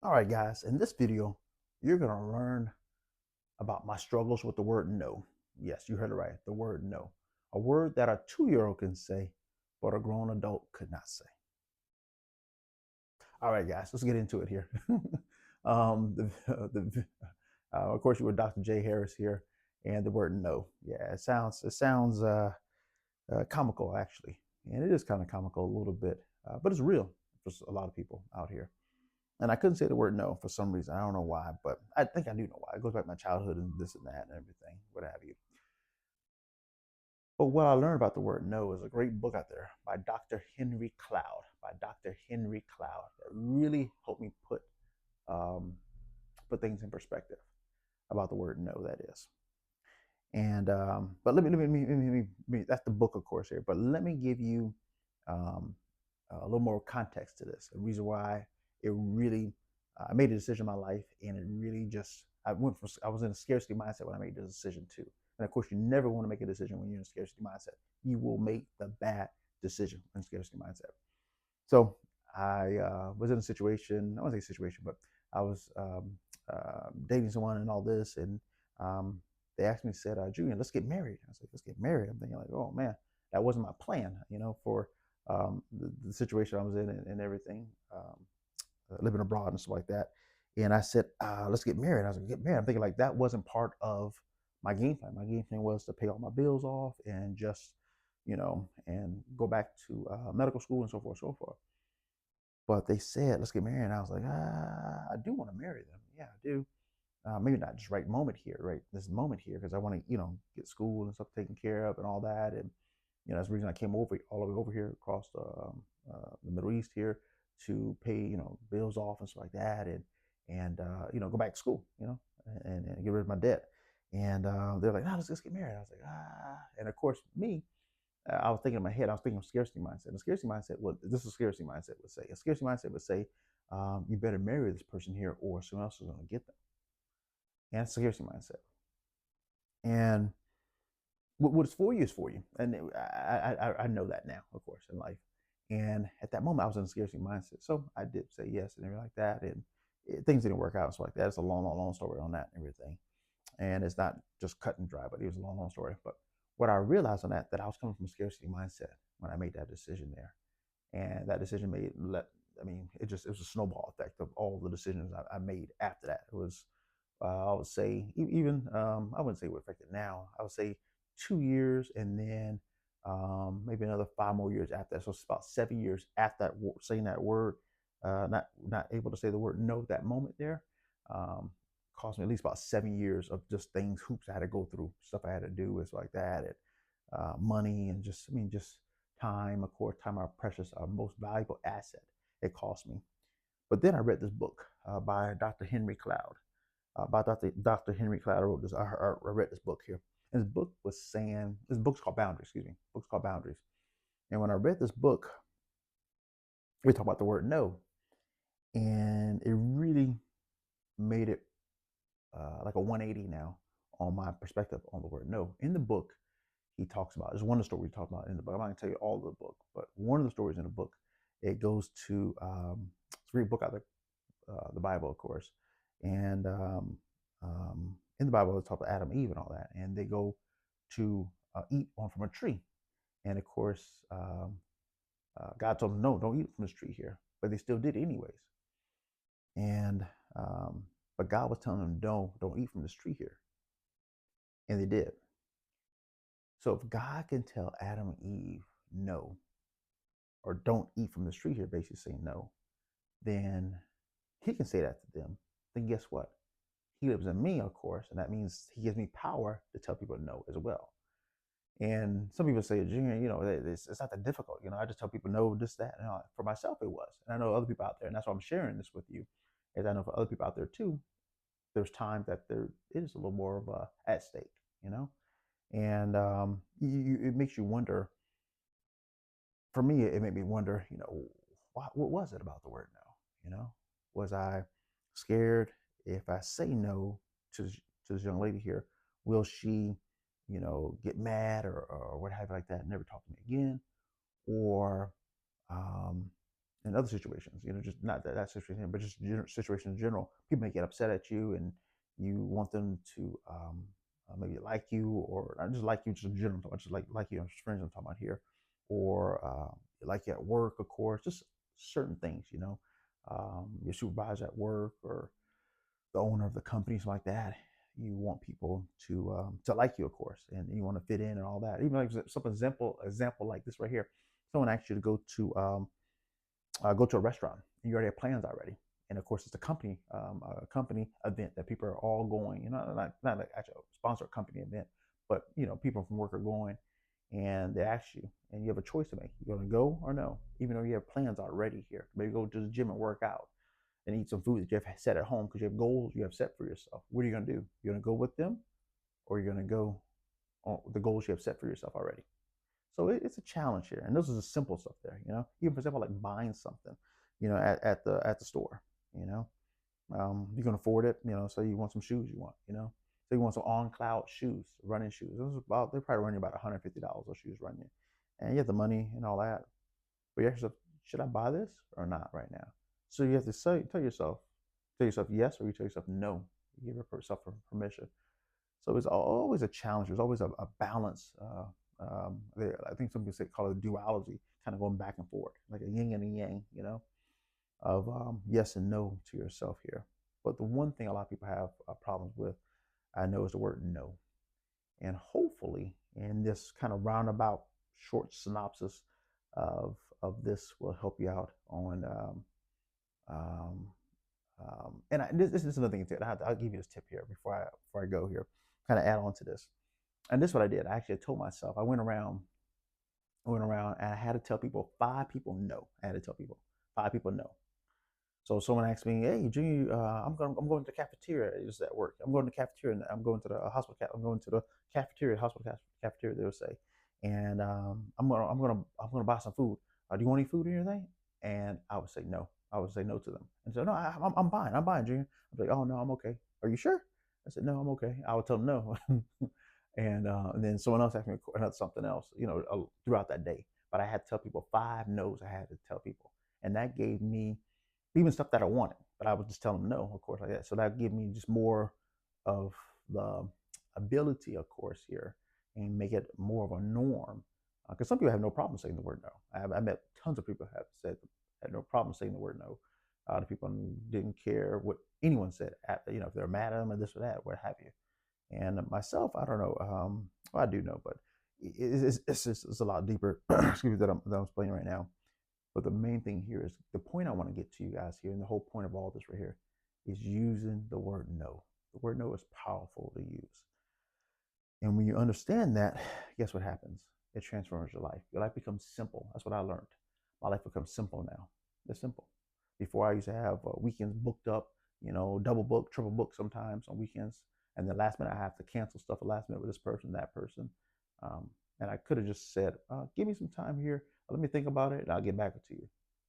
All right, guys, in this video, you're going to learn about my struggles with the word no. Yes, you heard it right. The word no. A word that a 2-year-old can say, but a grown adult could not say. All right, guys, let's get into it here. Of course, you were Dr. J. Harris here, and the word no. Yeah, it sounds comical, actually. And it is kind of comical a little bit, but it's real for a lot of people out here. And I couldn't say the word no for some reason. I don't know why, but I think I do know why. It goes back to my childhood and this and that and everything, what have you. But what I learned about the word no is a great book out there by Dr. Henry Cloud, that really helped me um, put things in perspective about the word no. That is, and but that's the book, of course, here. But let me give you um, a little more context to this. The reason why it really, I made a decision in my life, and it really just, I was in a scarcity mindset when I made the decision too. And of course, you never want to make a decision when you're in a scarcity mindset. You will make the bad decision in scarcity mindset. So I was in a situation, I won't say situation, but I was dating someone and all this, and um, they asked me, said, Julian, let's get married. I was like, let's get married. I'm thinking like, oh man, that wasn't my plan, for the situation I was in and everything, living abroad and stuff like that. And I said, let's get married. I was like, get married. I'm thinking like that wasn't part of my game plan. My game plan was to pay all my bills off and just, and go back to medical school and so forth, so forth. But they said, let's get married. And I was like, I do want to marry them. Yeah, I do. Maybe not just right moment here, right this moment here, because I want to, get school and stuff taken care of and all that. And, that's the reason I came over all the way over here across the Middle East here to pay, bills off and stuff like that. And go back to school, and get rid of my debt. And they're like, no, let's just get married. I was like, and of course, me, I was thinking in my head, I was thinking of scarcity mindset. And scarcity mindset, this is scarcity mindset would say. A scarcity mindset would say, you better marry this person here or someone else is going to get them. And it's a scarcity mindset. And what is for you is for you. And I know that now, of course, in life. And at that moment, I was in a scarcity mindset. So I did say yes and everything like that. And things didn't work out and stuff like that. It's a long, long, long story on that and everything. And it's not just cut and dry, but it was a long, long story. But what I realized on that I was coming from a scarcity mindset when I made that decision there. And that decision it was a snowball effect of all the decisions I made after that. It was, I would say, even, I wouldn't say it would affect it now. I would say 2 years and then maybe another 5 more years after that. So it's about 7 years after that, saying that word, not able to say the word no at that moment there. Um, Cost me at least about 7 years of just things, hoops I had to go through, stuff I had to do, it's like that, and money, and just time. Of course, time, our precious, our most valuable asset. It cost me. But then I read this book by Dr. Henry Cloud. By Dr. Henry Cloud, I wrote this. I read this book here, and this book's called Boundaries. Excuse me, book's called Boundaries. And when I read this book, we talk about the word no, and it really made it like a 180 now on my perspective on the word no. In the book, he talks about, there's one of the stories he talks about in the book. I'm not going to tell you all of the book, but one of the stories in the book, it goes to, it's a great book out of the Bible, of course. And in the Bible, it's talked about Adam and Eve and all that. And they go to eat on from a tree. And of course, God told them, no, don't eat from this tree here. But they still did anyways. And, but God was telling them, don't eat from this tree here. And they did. So if God can tell Adam and Eve no, or don't eat from this tree here, basically saying no, then he can say that to them. Then guess what? He lives in me, of course, and that means he gives me power to tell people no as well. And some people say, Junior, it's not that difficult. I just tell people no, this, that, and all. For myself, it was. And I know other people out there, and that's why I'm sharing this with you, is I know for other people out there too, there's times that there is a little more of at stake, you know? And it makes you wonder. For me, it made me wonder, what was it about the word no? Was I scared if I say no to this young lady here, will she, get mad or what have you like that, and never talk to me again? Or, um, in other situations, just not that situation, but just situations in general. People may get upset at you, and you want them to maybe like you, or not just like you, just in general. I'm talking about just like you, friends. I'm talking about here, or like you at work, of course. Just certain things, your supervisor at work, or the owner of the company, something like that. You want people to like you, of course, and you want to fit in and all that. Even like some example like this right here. Someone asks you to go to a restaurant, and you already have plans already. And of course, it's a company event that people are all going. Not like actual sponsor company event, but people from work are going, and they ask you, and you have a choice to make. You're going to go or no, even though you have plans already here. Maybe go to the gym and work out, and eat some food that you have set at home because you have goals you have set for yourself. What are you going to do? You're going to go with them, or you're going to go on the goals you have set for yourself already. So it's a challenge here, and this is the simple stuff there. Even for example, like buying something, at the store. You know, you can afford it. So you want some shoes, so you want some on cloud shoes, running shoes. They probably run you about $150 of shoes running you, and you have the money and all that. But you ask yourself, should I buy this or not right now? So you have to tell yourself yes, or you tell yourself no. You give yourself permission. So it's always a challenge. There's always a balance. There, I think some people call it a duality, kind of going back and forth, like a yin and a yang, of yes and no to yourself here. But the one thing a lot of people have problems with, I know, is the word no. And hopefully, in this kind of roundabout short synopsis of this, will help you out on. Um, this is another thing too. I'll give you this tip here before I go here, kind of add on to this. And this is what I did. I actually told myself, I went around and I had to tell people, 5 people no. I had to tell people 5 people no. So someone asked me, "Hey, Junior, I'm going to the cafeteria. It's at work. I'm going to the cafeteria, and I'm going to the hospital. I'm going to the cafeteria, hospital cafeteria." They would say, and I'm gonna buy some food. Do you want any food or anything? And I would say no. I would say no to them, and so no, I'm buying. I'm buying, Junior. I'm like, "Oh no, I'm okay. Are you sure?" I said, "No, I'm okay." I would tell them no, and then someone else asked me something else, throughout that day. But I had to tell people 5 no's. I had to tell people, and that gave me even stuff that I wanted, but I would just tell them no, of course, like that. So that gave me just more of the ability, of course, here, and make it more of a norm. Because some people have no problem saying the word no. I met tons of people who have said had no problem saying the word no. The people didn't care what anyone said, if they're mad at them or this or that, what have you. And myself, I don't know. Well, I do know, but it's a lot deeper. Excuse me, that I'm explaining right now. But the main thing here is the point I want to get to you guys here, and the whole point of all this right here is using the word no. The word no is powerful to use. And when you understand that, guess what happens? It transforms your life. Your life becomes simple. That's what I learned. My life becomes simple now. It's simple. Before I used to have weekends booked up, double book, triple book sometimes on weekends. And the last minute I have to cancel stuff at last minute with this person, that person. Um, and I could have just said, give me some time here. Let me think about it and I'll get back to you.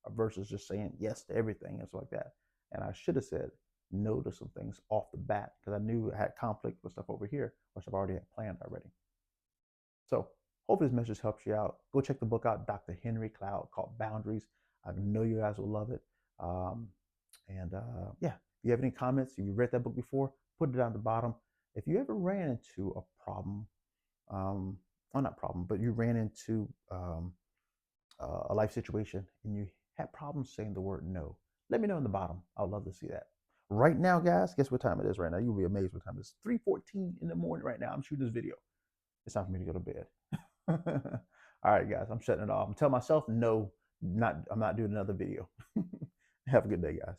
Versus just saying yes to everything and stuff like that. And I should have said no to some things off the bat because I knew I had conflict with stuff over here, which I've already had planned already. So hopefully this message helps you out. Go check the book out, Dr. Henry Cloud, called Boundaries. I know you guys will love it. And yeah, if you have any comments, if you read that book before, put it down at the bottom. If you ever ran into a problem, well, not problem, but you ran into a life situation and you had problems saying the word no, let me know in the bottom. I'd love to see that. Right now, guys, guess what time it is right now? You'll be amazed what time it is. 3:14 in the morning right now. I'm shooting this video. It's time for me to go to bed. All right, guys, I'm shutting it off. I'm telling myself no, I'm not doing another video. Have a good day, guys.